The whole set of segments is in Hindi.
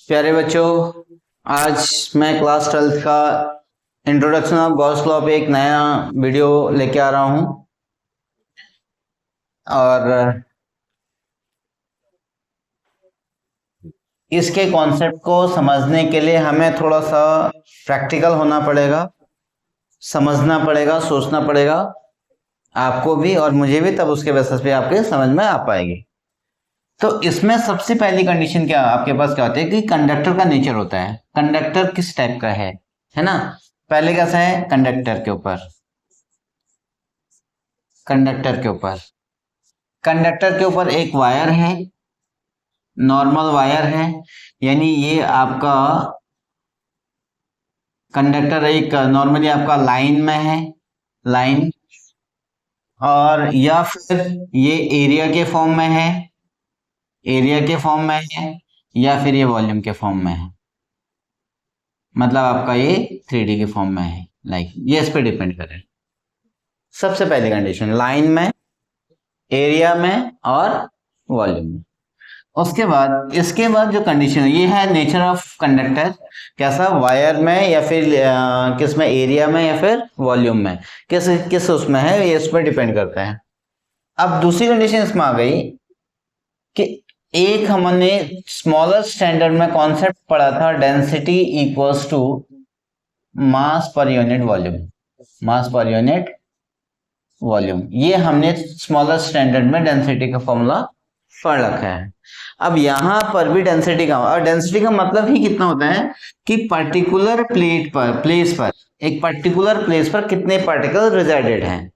प्यारे बच्चों, आज मैं क्लास 12th का इंट्रोडक्शन ऑफ गॉस लॉ पे एक नया वीडियो लेके आ रहा हूं। और इसके कॉन्सेप्ट को समझने के लिए हमें थोड़ा सा प्रैक्टिकल होना पड़ेगा, समझना पड़ेगा, सोचना पड़ेगा, आपको भी और मुझे भी, तब उसके बेसिस पे आपके समझ में आ पाएगी। तो इसमें सबसे पहली कंडीशन क्या आपके पास क्या होती है कि कंडक्टर का नेचर होता है, कंडक्टर किस टाइप का है ना। पहले कैसा है, कंडक्टर के ऊपर एक वायर है, नॉर्मल वायर है, यानी ये आपका कंडक्टर एक नॉर्मली आपका लाइन में है, लाइन, और या फिर ये एरिया के फॉर्म में है, या फिर ये वॉल्यूम के फॉर्म में है, मतलब आपका ये 3D के फॉर्म में है, ये इस पे डिपेंड करे। सबसे पहली कंडीशन लाइन में, एरिया में और वॉल्यूम में। उसके बाद इसके बाद जो कंडीशन है, ये है नेचर ऑफ कंडक्टर, कैसा, वायर में या फिर किस में, एरिया में या फिर वॉल्यूम में, किस किस उसमें है, ये इस पर डिपेंड करता है। अब दूसरी कंडीशन इसमें आ गई कि एक हमने स्मॉलर स्टैंडर्ड में कॉन्सेप्ट पढ़ा था, डेंसिटी इक्वल्स टू मास पर यूनिट वॉल्यूम, ये हमने स्मॉलर स्टैंडर्ड में डेंसिटी का फॉर्मूला पढ़ रखा है। अब यहां पर भी डेंसिटी का, और डेंसिटी का मतलब ही कितना होता है कि पर्टिकुलर एक पर्टिकुलर प्लेस पर कितने पार्टिकल रिजाइडेड हैं,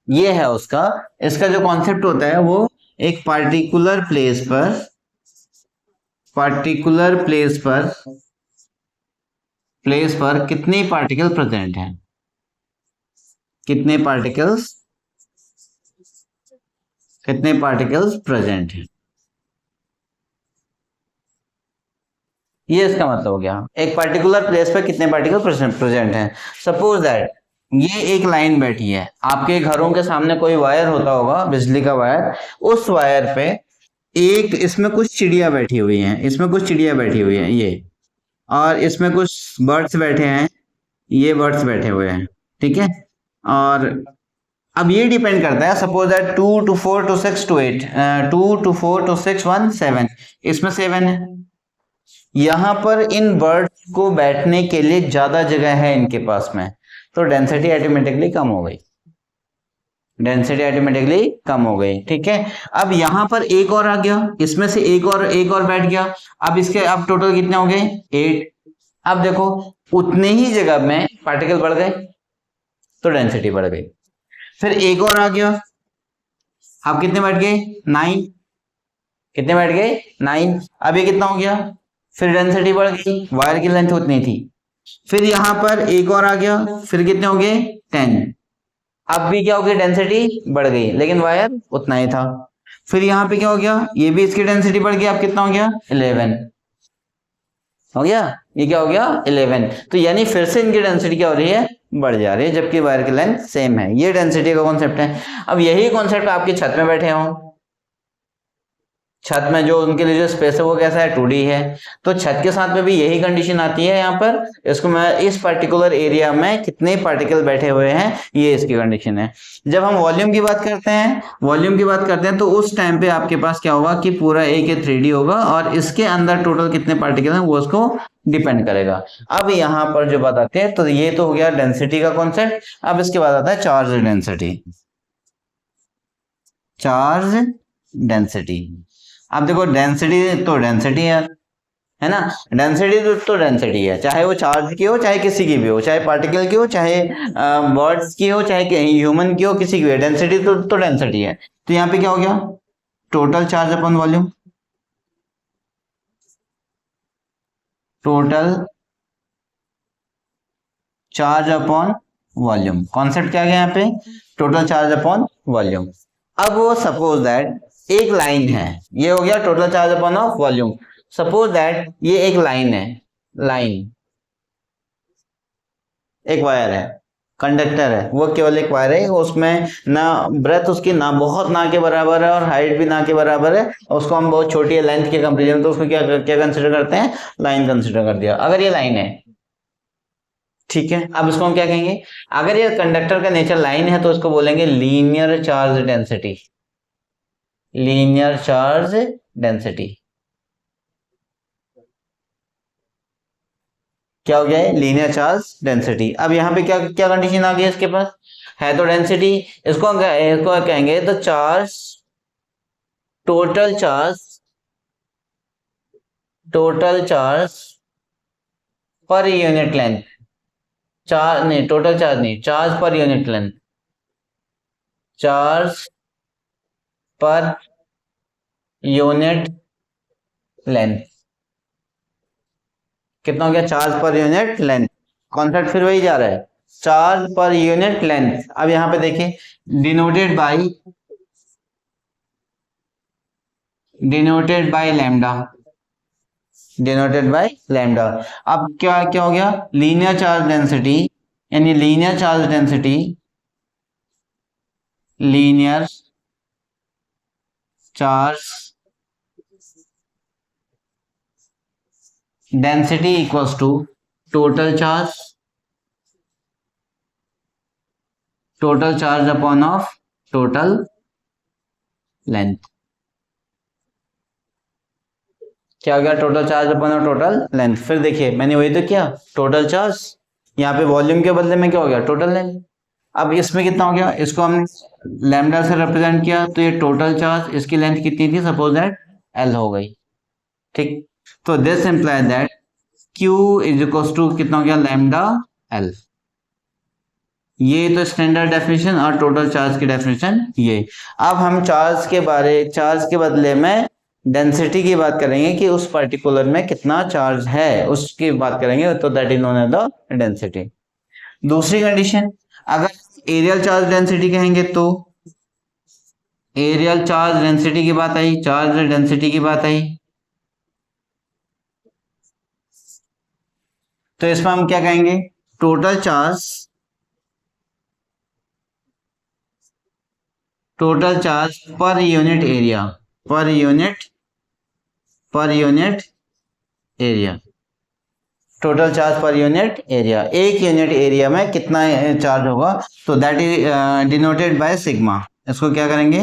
ये है उसका। इसका जो कॉन्सेप्ट होता है वो एक पर्टिकुलर प्लेस पर कितने पार्टिकल प्रेजेंट हैं, कितने पार्टिकल्स प्रेजेंट हैं, ये इसका मतलब हो गया। एक पर्टिकुलर प्लेस पर कितने पार्टिकल प्रेजेंट हैं। सपोज दैट ये एक लाइन बैठी है, आपके घरों के सामने कोई वायर होता होगा, बिजली का वायर, उस वायर पे एक, इसमें कुछ चिड़िया बैठी हुई हैं, ये, और इसमें कुछ बर्ड्स बैठे हैं, ये बर्ड्स बैठे हुए हैं, ठीक है। और अब ये डिपेंड करता है, suppose that 2 to 4 to 6 to 8, 2 to 4 to 6 1 7, इसमें 7 है। यहां पर इन बर्ड्स को बैठने के लिए ज्यादा जगह है इनके पास में, तो डेंसिटी ऑटोमेटिकली कम हो गई, ठीक है। अब यहां पर एक और आ गया, इसमें से एक और बैठ गया, अब टोटल कितने हो गए, 8। अब देखो उतने ही जगह में पार्टिकल बढ़ गए तो डेंसिटी बढ़ गई। फिर एक और आ गया, अब कितने बैठ गए, 9, अब ये कितना हो गया, फिर डेंसिटी बढ़ गई, वायर की लेंथ उतनी थी। फिर यहां पर एक और आ गया, फिर कितने हो गए, 10। अब भी क्या हो गया, डेंसिटी बढ़ गई, लेकिन वायर उतना ही था। फिर यहां पे क्या हो गया, ये भी इसकी डेंसिटी बढ़ गई, अब कितना हो गया, 11 हो गया, ये क्या हो गया, 11। तो यानी फिर से इनकी डेंसिटी क्या हो रही है, बढ़ जा रही है, जबकि वायर की लेंथ सेम है। ये डेंसिटी का कॉन्सेप्ट है। अब यही कॉन्सेप्ट आपके छत में बैठे हों, छत में जो उनके लिए जो स्पेस है वो कैसा है, 2D है, तो छत के साथ में भी यही कंडीशन आती है। यहाँ पर इसको मैं इस पर्टिकुलर एरिया में कितने पार्टिकल बैठे हुए हैं, ये इसकी कंडीशन है। जब हम वॉल्यूम की बात करते हैं तो उस टाइम पे आपके पास क्या होगा कि पूरा एक 3D होगा, और इसके अंदर टोटल कितने पार्टिकल हैं वो उसको डिपेंड करेगा। अब यहाँ पर जो बात आती है, तो ये तो हो गया डेंसिटी का कॉन्सेप्ट। अब इसके बाद आता है चार्ज डेंसिटी। अब देखो डेंसिटी तो डेंसिटी है ना, डेंसिटी है, चाहे वो चार्ज की हो, चाहे किसी की भी हो, चाहे पार्टिकल की हो, चाहे बर्ड्स की हो, चाहे ह्यूमन की हो, किसी की भी, डेंसिटी तो डेंसिटी है। तो यहाँ पे क्या हो गया, total charge upon volume, concept क्या है यहाँ पे, टोटल चार्ज अपॉन वॉल्यूम। अब वो सपोज दैट एक लाइन है, ये हो गया total charge upon of volume. Suppose that ये एक लाइन है, एक वायर है, कंडक्टर है, वो केवल एक वायर है, उसमें ना ब्रेथ उसकी ना बहुत ना के बराबर है और हाइट भी ना के बराबर है, उसको हम बहुत छोटी है लेंथ के कंपेरिजन, तो उसको क्या क्या कंसिडर करते हैं, लाइन कंसिडर कर दिया, अगर ये लाइन है। ठीक है, अब इसको हम क्या कहेंगे, अगर ये कंडक्टर का नेचर लाइन है तो उसको बोलेंगे linear charge density, linear charge density. क्या हो गया है, लीनियर चार्ज डेंसिटी। अब यहाँ पे क्या क्या कंडीशन आ गई इसके पास, है तो डेंसिटी, इसको कहेंगे तो charge, total charge, total charge per unit length, charge नहीं, टोटल चार्ज नहीं, charge per unit length, charge per unit length, कितना हो गया, charge per unit length, concept फिर वही जा रहा है, चार्ज पर यूनिट लेंथ। अब यहाँ पे देखिए denoted by, denoted by lambda, denoted by lambda. अब क्या क्या हो गया, लीनियर चार्ज डेंसिटी, यानी linear charge density, linear charge density equals to total charge, total charge upon of total length. क्या हो गया, total charge upon of total length. फिर देखिए मैंने वही तो किया, टोटल चार्ज, यहाँ पे वॉल्यूम के बदले में क्या हो गया, टोटल लेंथ। अब इसमें कितना हो गया, इसको हमने लैम्डा से रिप्रेजेंट किया, तो ये टोटल चार्ज, इसकी लेंथ कितनी थी, सपोज दैट एल हो गई। ठीक, तो this imply that Q is equal to कितना हो गया, लैम्डा एल। ये तो स्टैंडर्ड डेफिनेशन और टोटल चार्ज की डेफिनेशन ये। अब हम चार्ज के बदले में डेंसिटी की बात करेंगे कि उस पर्टिकुलर में कितना चार्ज है उसकी बात करेंगे, तो that is known as the density. दूसरी कंडीशन, अगर एरियल चार्ज डेंसिटी कहेंगे तो एरियल चार्ज डेंसिटी की बात आई, चार्ज डेंसिटी की बात आई, तो इसमें हम क्या कहेंगे, total charge, total charge per unit area, per unit, per unit area, total charge per unit area, एक यूनिट एरिया में कितना चार्ज होगा, तो that is denoted by sigma. इसको क्या करेंगे,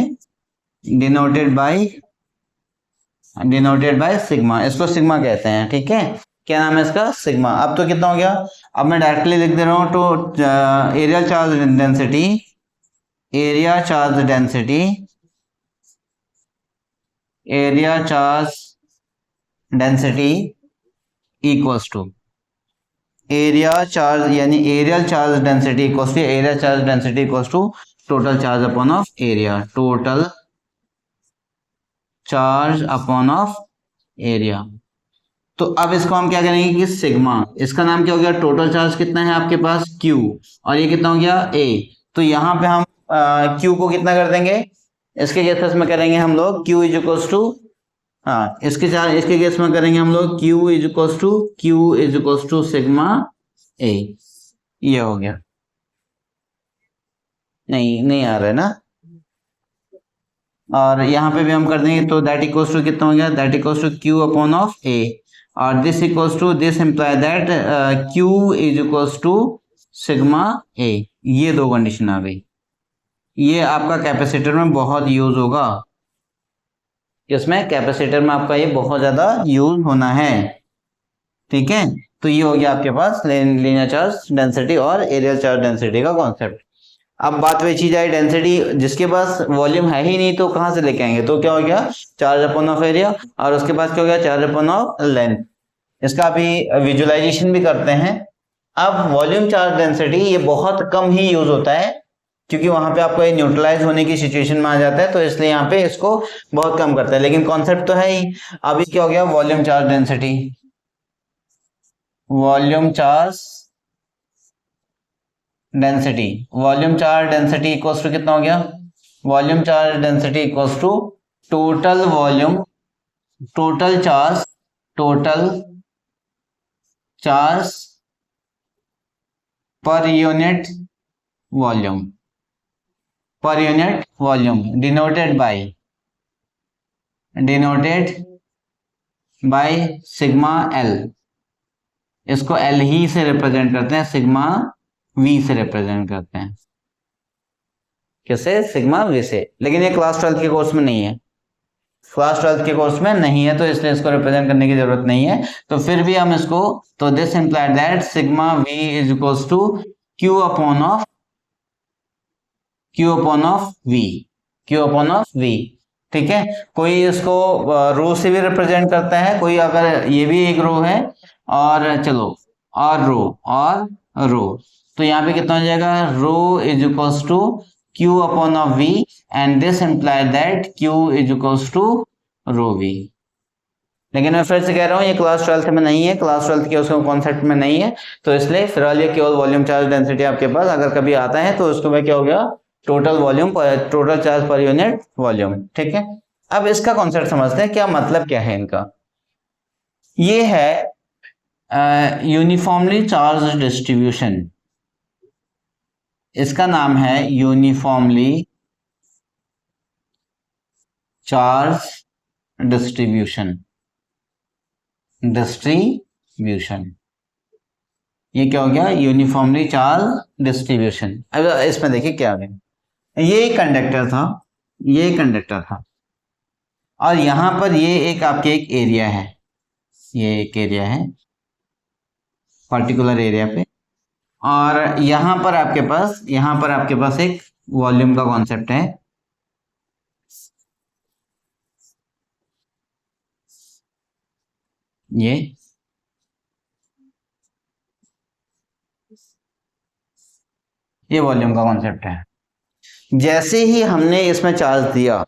denoted by, denoted by sigma, इसको सिग्मा कहते हैं। ठीक है, क्या नाम है इसका, सिग्मा। अब तो कितना हो गया, अब मैं डायरेक्टली लिख दे रहा हूं, तो area charge density, area charge density, area charge density equals to area charge, यानी areal charge density equals to area charge density equals to total charge upon of area, total charge upon of area. तो अब इसको हम क्या करेंगे कि सिग्मा, इसका नाम क्या हो गया, टोटल चार्ज कितना है आपके पास Q, और ये कितना हो गया A, तो यहाँ पे हम Q को कितना कर देंगे, इसके केस में करेंगे हम लोग Q इज इक्वल्स टू, हाँ इसके केस में करेंगे हम लोग Q is equals to sigma A। ये हो गया, नहीं नहीं आ रहा है ना, और यहाँ पे भी हम कर देंगे, तो दैट इक्वल्स टू कितना हो गया, that equals to Q upon of A, और this equals to, this imply that Q is equals to sigma A। ये दो कंडीशन आ गई, ये आपका कैपेसिटर में बहुत यूज होगा, इसमें कैपेसिटर में आपका ये बहुत ज्यादा यूज होना है। ठीक है, तो ये हो गया आपके पास लीनियर चार्ज डेंसिटी और एरियल चार्ज डेंसिटी का कॉन्सेप्ट। अब बात वही चीज आई, डेंसिटी जिसके पास वॉल्यूम है ही नहीं तो कहां से लेके आएंगे, तो क्या हो गया, चार्ज अपॉन ऑफ एरिया, और उसके पास क्या हो गया, चार्ज अपॉन ऑफ लेंथ। इसका अभी विजुअलाइजेशन भी करते हैं। अब वॉल्यूम चार्ज डेंसिटी ये बहुत कम ही यूज होता है, क्योंकि वहां पे आपको ये न्यूट्रलाइज होने की सिचुएशन में आ जाता है, तो इसलिए यहाँ पे इसको बहुत कम करते हैं, लेकिन कॉन्सेप्ट तो है ही। अभी क्या हो गया, volume charge density, volume charge density, volume charge density equals to कितना हो गया, volume charge density equals to total volume, total charge, total charge per unit volume, per unit volume, denoted by sigma L. इसको एल ही से रिप्रेजेंट करते हैं, सिग्मा वी से रिप्रेजेंट करते हैं। कैसे? सिग्मा वी से। लेकिन ये क्लास 12 के कोर्स में नहीं है, क्लास 12 के कोर्स में नहीं है, तो इसलिए इसको रिप्रेजेंट करने की जरूरत नहीं है। तो फिर भी हम इसको, तो this implied that sigma V is equals to Q upon of V. ठीक है, कोई इसको रो से भी रिप्रेजेंट करता है, कोई अगर ये भी एक रो है और चलो और रो, तो यहाँ पे कितना हो जाएगा? Rho is equals to Q upon of V, and this implied that Q is equals to rho V. लेकिन मैं फिर से कह रहा हूँ ये क्लास 12 में नहीं है, क्लास 12 के उसको कॉन्सेप्ट में नहीं है, तो इसलिए फिलहाल ये केवल वॉल्यूम चार्ज डेंसिटी आपके पास अगर कभी आता है तो उसको मैं क्या हो गया? Total volume, total charge per unit volume. ठीक है, अब इसका कॉन्सेप्ट समझते हैं, क्या मतलब क्या है इनका। ये है यूनिफॉर्मली चार्ज डिस्ट्रीब्यूशन, इसका नाम है यूनिफॉर्मली चार्ज डिस्ट्रीब्यूशन। ये क्या हो गया? Uniformly charge distribution. अब इसमें देखिए क्या हो गया, ये एक कंडक्टर था, और यहां पर ये एक आपके एक एरिया है, ये एक एरिया है पर्टिकुलर एरिया पे, और यहां पर आपके पास एक वॉल्यूम का कॉन्सेप्ट है। ये वॉल्यूम का कॉन्सेप्ट है। जैसे ही हमने इसमें चार्ज दिया,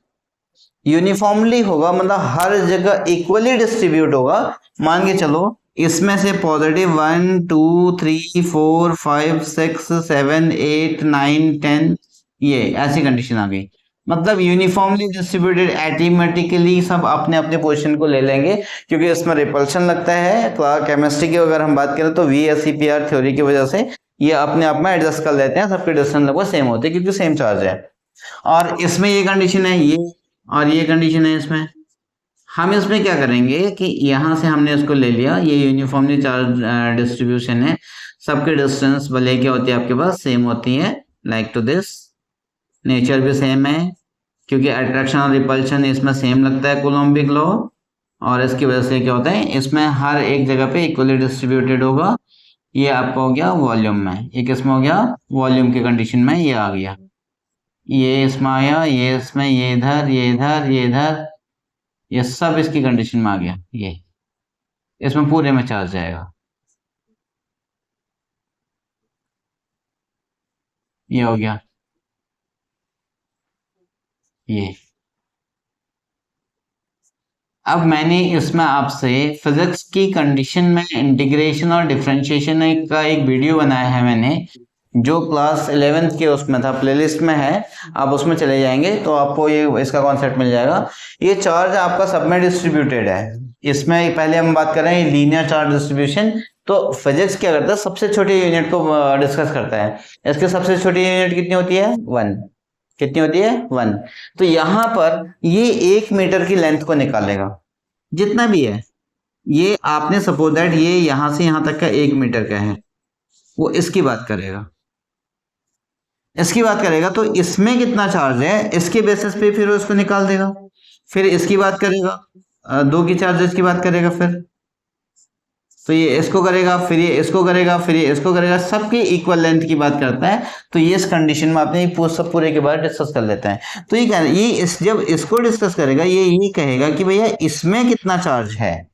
यूनिफॉर्मली होगा, मतलब हर जगह इक्वली डिस्ट्रीब्यूट होगा। मान के चलो इसमें से पॉजिटिव 1 2 3 4 5 6 7 8 9 10, ये ऐसी कंडीशन आ गई, मतलब यूनिफॉर्मली डिस्ट्रीब्यूटेड, एटीमेटिकली सब अपने अपने पोजीशन को ले लेंगे, क्योंकि इसमें रिपल्शन लगता है। केमिस्ट्री की अगर हम बात करें तो VSEPR थ्योरी की वजह से ये अपने आप में एडजस्ट कर लेते हैं, सबके डिस्टेंस लगभग सेम होते हैं क्योंकि सेम चार्ज है। और इसमें ये कंडीशन है, ये और ये कंडीशन है। इसमें हम इसमें क्या करेंगे कि यहां से हमने इसको ले लिया, ये यूनिफॉर्मली चार्ज डिस्ट्रीब्यूशन है, सबके डिस्टेंस भले क्या होती है आपके पास? सेम होती है, लाइक टू दिस। नेचर भी सेम है क्योंकि अट्रैक्शन और रिपल्शन इसमें सेम लगता है, कूलम्बिक लॉ, और इसकी वजह से क्या होता है, इसमें हर एक जगह पे इक्वली डिस्ट्रीब्यूटेड होगा। ये आपका हो गया वॉल्यूम में, ये किसमें हो गया? वॉल्यूम की कंडीशन में ये आ गया, ये इसमें आया, ये इसमें, ये इधर, ये इधर, ये इधर, ये सब इसकी कंडीशन में आ गया। ये इसमें पूरे में चार्ज जाएगा, ये हो गया ये। अब मैंने इसमें आपसे फिजिक्स की कंडीशन में इंटीग्रेशन और डिफरेंशिएशन का एक वीडियो बनाया है मैंने, जो क्लास 11th के उसमें था, प्लेलिस्ट में है, आप उसमें चले जाएंगे तो आपको ये इसका कॉन्सेप्ट मिल जाएगा। ये चार्ज आपका सब में डिस्ट्रीब्यूटेड है। इसमें पहले हम बात कर रहे हैं लीनियर चार्ज डिस्ट्रीब्यूशन। तो फिजिक्स क्या करता है? सबसे छोटी यूनिट को डिस्कस करता है। इसकी सबसे छोटी यूनिट कितनी होती है? 1। कितनी होती है? 1। तो यहां पर ये 1 मीटर की लेंथ को निकालेगा, जितना भी है। ये आपने सपोज दैट ये यहां से यहां तक का 1 मीटर का है, वो इसकी बात करेगा, तो इसमें कितना चार्ज है इसके बेसिस पे फिर वो इसको निकाल देगा। फिर इसकी बात करेगा, 2 की चार्जेस की बात करेगा, फिर तो ये इसको करेगा, फिर ये इसको करेगा, फिर ये इसको करेगा, सबकी इक्वल लेंथ की बात करता है। तो ये इस कंडीशन में आपने सब पूरे के बारे में डिस्कस कर लेता है। तो ये जब इसको डिस्कस करेगा, ये कहेगा कि भैया इसमें कितना चार्ज है,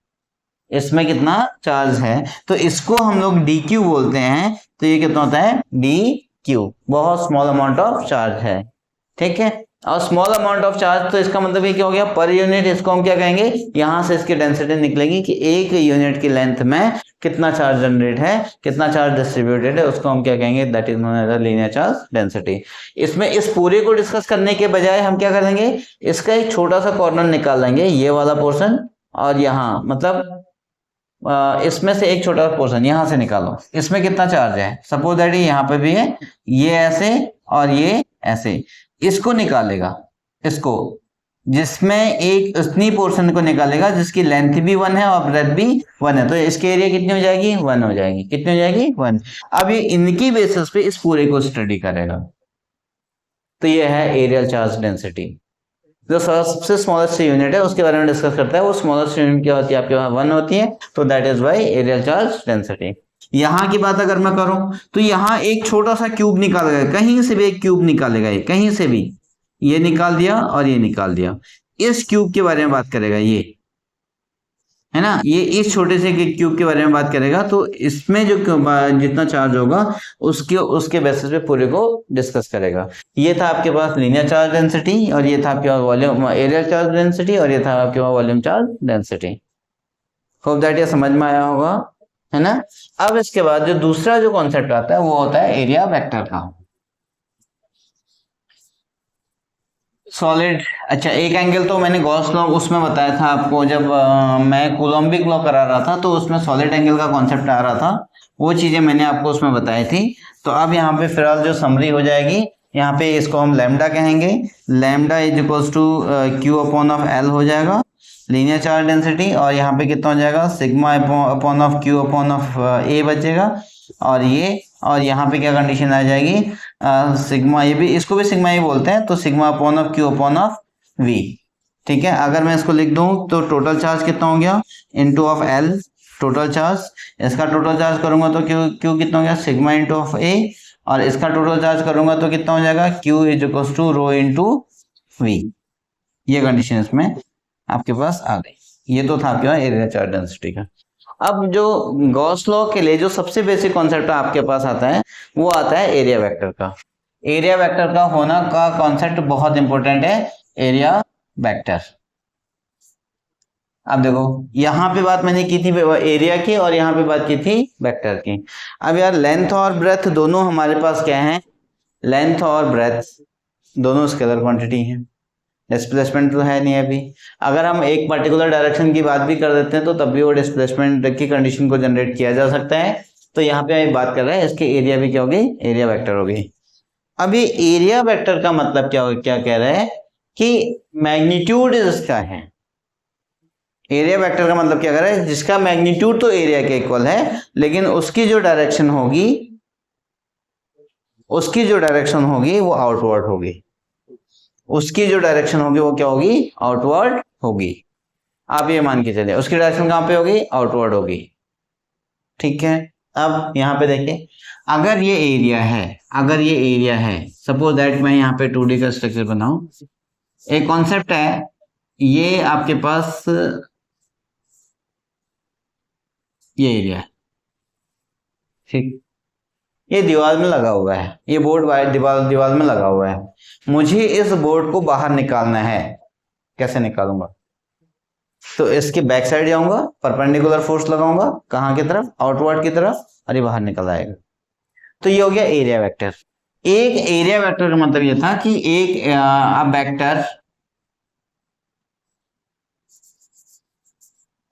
इसमें कितना चार्ज है, तो इसको हम लोग DQ बोलते हैं। तो ये कितना होता है? DQ, बहुत स्मॉल अमाउंट ऑफ चार्ज है। ठीक है, और स्मॉल अमाउंट ऑफ चार्ज, तो इसका मतलब ये क्या हो गया? Per unit. इसको हम क्या कहेंगे? यहां से इसकी डेंसिटी निकलेगी कि एक यूनिट की लेंथ में कितना चार्ज जनरेट है, कितना चार्ज डिस्ट्रीब्यूटेड है, उसको हम क्या कहेंगे? That is known as linear charge density. इसमें इस पूरे को डिस्कस करने के बजाय हम क्या करेंगे? इसका एक छोटा सा कॉर्नर निकाल लेंगे, ये वाला पोर्शन, और यहाँ मतलब इसमें से एक छोटा पोर्शन यहां से निकालो, इसमें कितना चार्ज है, सपोज दैट यहाँ पे भी है, ये ऐसे और ये ऐसे, इसको निकालेगा, इसको, जिसमें एक उतनी पोर्शन को निकालेगा जिसकी लेंथ भी 1 है और ब्रेथ भी 1 है, तो इसकी एरिया कितनी हो जाएगी, 1 हो जाएगी, कितनी हो जाएगी, 1। अब ये इनकी बेसिस पे इस पूरे को स्टडी करेगा। तो ये है एरियल चार्ज डेंसिटी। जो सबसे स्मॉलेस्ट यूनिट है उसके बारे में डिस्कस करता है, वो स्मॉलेस्ट यूनिट क्या होती है, आपके पास 1 होती है, तो that is why areal charge density. यहाँ की बात अगर मैं करूं तो यहाँ एक छोटा सा क्यूब निकालेगा, कहीं से भी एक क्यूब निकालेगा, ये कहीं से भी, ये निकाल दिया और ये निकाल दिया, इस क्यूब के बारे में बात करेगा, ये है ना, ये इस छोटे से क्यूब के बारे में बात करेगा, तो इसमें जो जितना चार्ज होगा उसके उसके बेसिस पे पूरे को डिस्कस करेगा। ये था आपके पास लीनियर चार्ज डेंसिटी, और ये था आपके पास वॉल्यूम एरियल चार्ज डेंसिटी, और ये था आपके पास volume charge density. Hope that ये समझ में आया होगा, है ना। अब इसके बाद जो दूसरा जो कॉन्सेप्ट आता है वो होता है एरिया वेक्टर का। सॉलिड, अच्छा एक एंगल तो मैंने गॉस लॉ उसमें बताया था आपको, जब मैं कूलम्बिक लॉ करा रहा था तो उसमें सॉलिड एंगल का कॉन्सेप्ट आ रहा था, वो चीजें मैंने आपको उसमें बताई थी। तो अब यहाँ पे फिलहाल जो समरी हो जाएगी, यहाँ पे इसको हम लैम्डा कहेंगे, lambda is equals to Q upon of L हो जाएगा लीनियर चार्ज डेंसिटी, और यहाँ पे कितना हो जाएगा, sigma upon of Q upon of A बचेगा, और ये, और यहाँ पे क्या कंडीशन आ जाएगी, सिग्मा, ये भी, इसको भी सिग्मा ही बोलते हैं, तो sigma upon of Q upon of V. ठीक है, अगर मैं इसको लिख दूं तो टोटल चार्ज कितना हो गया, into of L total charge, इसका टोटल चार्ज करूंगा तो क्यू क्यू कितना हो गया, सिग्मा इंटू ऑफ ए, और इसका टोटल चार्ज करूंगा तो कितना हो जाएगा, Q is equal to rho into V. ये कंडीशन इसमें आपके पास आ गई। ये तो था आपके पास एरिया चार्ज डेंसिटी का। अब जो गॉस लॉ के लिए जो सबसे बेसिक कॉन्सेप्ट आपके पास आता है वो आता है एरिया वेक्टर का। एरिया वेक्टर का होना का कॉन्सेप्ट बहुत इंपॉर्टेंट है, एरिया वेक्टर। अब देखो यहां पे बात मैंने की थी एरिया की, और यहां पे बात की थी वेक्टर की। अब यार लेंथ और ब्रेथ दोनों हमारे पास क्या है, लेंथ और ब्रेथ दोनों स्केलर क्वांटिटी हैं, डिस्प्लेसमेंट तो है नहीं अभी। अगर हम एक पर्टिकुलर डायरेक्शन की बात भी कर देते हैं तो तब भी वो डिस्प्लेसमेंट की कंडीशन को जनरेट किया जा सकता है। तो यहाँ पे हम बात कर रहे हैं इसकी एरिया भी क्या होगी, एरिया वेक्टर होगी। अब ये एरिया वेक्टर का मतलब क्या कह रहा है कि मैग्नीट्यूड इसका है। एरिया वेक्टर का मतलब क्या कर रहा है, जिसका मैग्नीट्यूड तो एरिया के इक्वल है, लेकिन उसकी जो डायरेक्शन होगी, उसकी जो डायरेक्शन होगी वो आउटवर्ड होगी, उसकी जो डायरेक्शन होगी वो क्या होगी, आउटवर्ड होगी। आप ये मान के चलिए उसकी डायरेक्शन कहां पे होगी, आउटवर्ड होगी। ठीक है, अब यहां पे देखिए, अगर ये एरिया है, अगर ये एरिया है, सपोज दैट मैं यहाँ पे 2D का स्ट्रक्चर बनाऊं, एक कॉन्सेप्ट है, ये आपके पास ये एरिया है, ठीक, ये दीवार में लगा हुआ है, ये बोर्ड दीवार दीवार में लगा हुआ है, मुझे इस बोर्ड को बाहर निकालना है, कैसे निकालूंगा, तो इसके बैक साइड जाऊंगा, परपेंडिकुलर फोर्स लगाऊंगा, कहाँ की तरफ, आउटवर्ड की तरफ, और ये बाहर निकल आएगा। तो ये हो गया एरिया वेक्टर। एक एरिया वेक्टर का मतलब ये था कि एक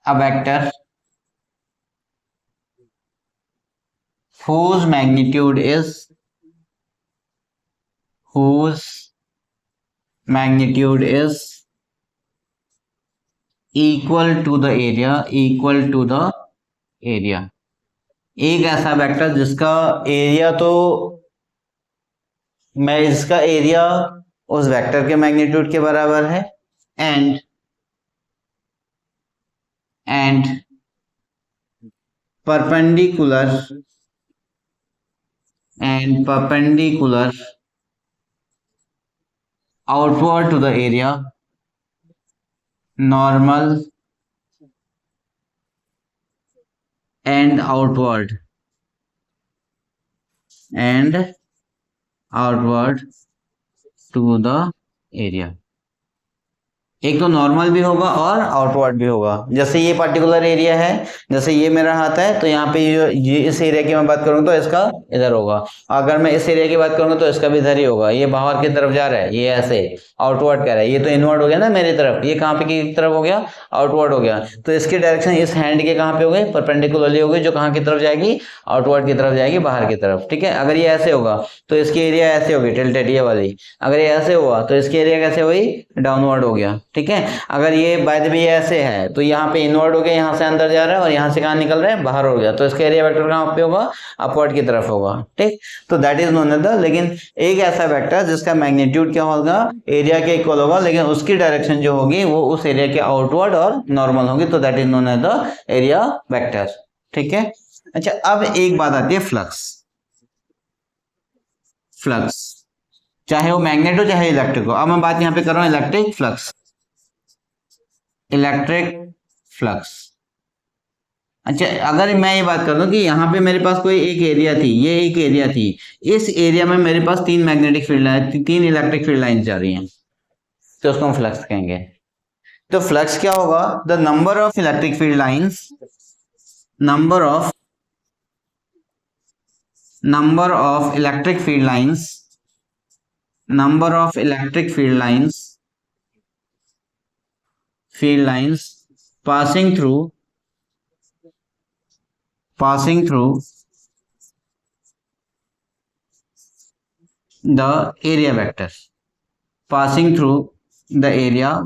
vector whose magnitude is equal to the area, एक ऐसा वेक्टर जिसका एरिया तो मैं इसका एरिया उस वेक्टर के मैग्नीट्यूड के बराबर है, and perpendicular outward to the area, normal and outward to the area। एक तो नॉर्मल भी होगा और आउटवर्ड भी होगा। जैसे ये पर्टिकुलर एरिया है, जैसे ये मेरा हाथ है, तो यहाँ पे ये इस एरिया की मैं बात करूँ तो इसका इधर होगा। अगर मैं इस एरिया की बात करूँ तो इसका भी इधर ही होगा। ये बाहर की तरफ जा रहा है, ये ऐसे आउटवर्ड कह रहा है, ये तो इनवर्ड हो गया ना मेरी तरफ, ये कहाँ पे की तरफ हो गया, आउटवर्ड हो गया। तो इसकी डायरेक्शन इस हैंड के कहाँ पे हो गई, परपेंडिकुलरली हो गई, जो कहाँ की तरफ जाएगी, आउटवर्ड की तरफ जाएगी, बाहर की तरफ। ठीक है, अगर ये ऐसे होगा तो इसकी एरिया ऐसे होगी, टिल्टेड ये वाली। अगर ये ऐसे हुआ तो इसकी एरिया कैसे हुई, डाउनवर्ड हो गया। ठीक है, अगर ये बाय द वे ऐसे है तो यहाँ पे इनवर्ड हो गया, यहाँ से अंदर जा रहा है और यहाँ से कहाँ निकल रहा है, बाहर हो गया, तो इसका एरिया वेक्टर कहाँ पे होगा, अपवर्ड की तरफ होगा। ठीक, तो that is known as the, लेकिन एक ऐसा वेक्टर जिसका मैग्नीट्यूड क्या होगा, एरिया के इक्वल होगा, लेकिन उसकी डायरेक्शन जो होगी वो उस एरिया के आउटवर्ड और नॉर्मल होगी, तो that is known as the area vector. ठीक है, अच्छा अब एक बात आती है फ्लक्स। फ्लक्स चाहे वो मैग्नेट हो चाहे इलेक्ट्रिक हो, अब मैं बात यहाँ पे कर रहा हूँ इलेक्ट्रिक फ्लक्स। इलेक्ट्रिक फ्लक्स, अच्छा अगर मैं ये बात कर दूं कि यहाँ पे मेरे पास कोई एक एरिया थी, ये एक एरिया थी, इस एरिया में मेरे पास तीन मैग्नेटिक फील्ड लाइन, तीन इलेक्ट्रिक फील्ड लाइन जा रही हैं, तो उसको हम फ्लक्स कहेंगे। तो फ्लक्स क्या होगा, the number of electric field lines, number of electric field lines, number of electric field lines passing through the area vector, passing through the area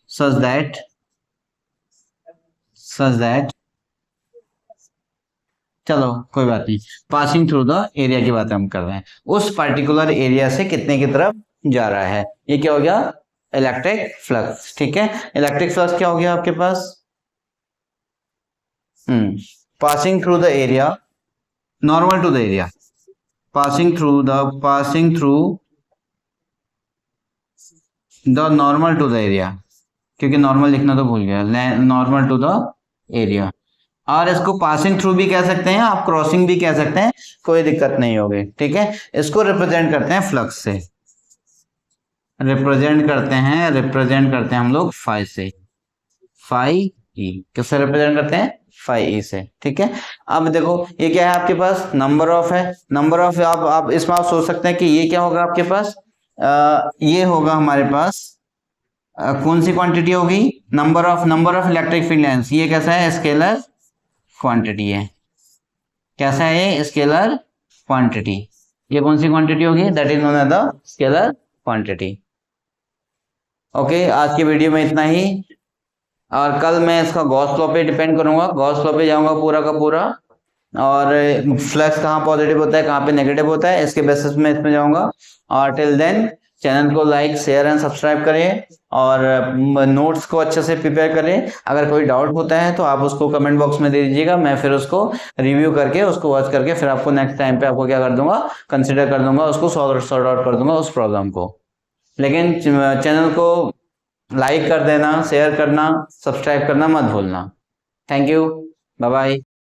such that चलो कोई बात नहीं, पासिंग थ्रू द एरिया की बात हम कर रहे हैं, उस पर्टिकुलर एरिया से कितने की तरफ जा रहा है, ये क्या हो गया, इलेक्ट्रिक फ्लक्स। ठीक है, इलेक्ट्रिक फ्लक्स क्या हो गया आपके पास, passing through the area, normal to the area, passing through the normal to the area, क्योंकि नॉर्मल लिखना तो भूल गया, नॉर्मल टू द एरिया। और इसको पासिंग थ्रू भी कह सकते हैं, आप क्रॉसिंग भी कह सकते हैं, कोई दिक्कत नहीं होगी। ठीक है, इसको रिप्रेजेंट करते हैं फ्लक्स से, रिप्रेजेंट करते हैं हम लोग फाई से, फाई ई, किससे रिप्रेजेंट करते हैं, फाई ई से। ठीक है, अब देखो ये क्या है आपके पास, नंबर ऑफ है, नंबर ऑफ, आप इसमें आप सोच सकते हैं कि ये क्या होगा आपके पास, ये होगा हमारे पास कौन सी क्वांटिटी होगी, number of electric field lines, ये कैसा है, स्केलर क्वांटिटी है, कैसा है, स्केलर क्वांटिटी, ये कौन सी क्वांटिटी होगी, that is known as the scalar quantity. Okay, आज की वीडियो में इतना ही, और कल मैं इसका गॉस लॉ पे डिपेंड करूंगा, गॉस लॉ पे जाऊंगा पूरा का पूरा, और फ्लक्स कहाँ पॉजिटिव होता है कहाँ पे नेगेटिव होता है, इसके बेसिस में इसमें जाऊंगा। और टिल देन चैनल को लाइक शेयर एंड सब्सक्राइब करें, और नोट्स को अच्छे से प्रिपेयर करें। अगर कोई डाउट होता है तो आप उसको कमेंट बॉक्स में दे दीजिएगा, मैं फिर उसको रिव्यू करके, उसको वॉच करके, फिर आपको नेक्स्ट टाइम पे आपको क्या कर दूंगा, कंसिडर कर दूंगा, उसको सॉर्ट आउट कर दूंगा उस प्रॉब्लम को। लेकिन चैनल को लाइक कर देना, शेयर करना, सब्सक्राइब करना मत भूलना। Thank you, bye bye.